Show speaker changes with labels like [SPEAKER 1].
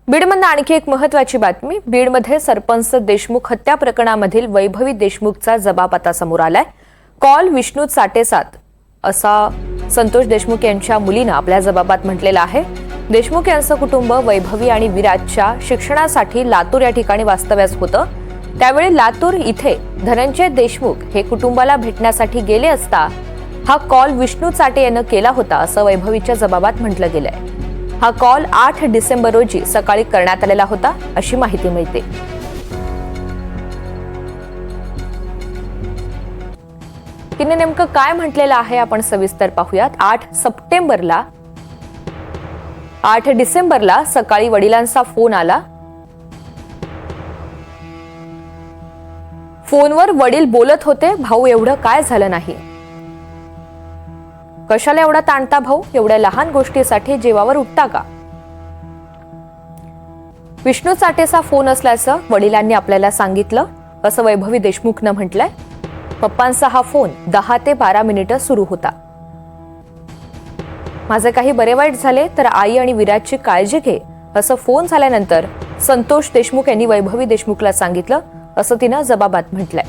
[SPEAKER 1] बीडमधून आणखी एक महत्त्वाची बातमी। बीडमध्ये सरपंच देशमुख हत्या प्रकरणामधील वैभवी देशमुखचा जबाब आता समोर आलाय। कॉल विष्णू चाटेसात असा संतोष देशमुख यांच्या मुलीने आपल्या जबाबात म्हटलेला आहे। देशमुख यांचं कुटुंब वैभवी आणि विराजच्या शिक्षणासाठी लातूर या ठिकाणी वास्तव्यास होतं। त्यावेळी लातूर इथे धनंजय देशमुख हे कुटुंबाला भेटण्यासाठी गेले असता हा कॉल विष्णू चाटे यांनी केला होता असं वैभवीच्या जबाबात म्हटलं गेलंय। हा कॉल 8 डिसेंबर रोजी सकाळी करण्यात आलेला होता अशी माहिती मिळते। तिने नेमकं काय म्हटलेलं आहे आपण सविस्तर पाहूयात। 8 डिसेंबरला सकाळी वडिलांचा फोन आला। फोनवर वडील बोलत होते, भाऊ एवढं काय झालं नाही, कशाला एवढा ताणता भाऊ, एवढ्या लहान गोष्टीसाठी जीवावर उठता का। विष्णू चाटेचा फोन असल्याचं वडिलांनी आपल्याला सांगितलं असं वैभवी देशमुखनं म्हटलंय। पप्पांचा हा फोन 10 ते 12 मिनिटं सुरू होता। माझे काही बरे वाईट झाले तर आई आणि विराजची काळजी घे असं फोन झाल्यानंतर संतोष देशमुख यांनी वैभवी देशमुखला सांगितलं असं तिनं जबाबात म्हटलंय।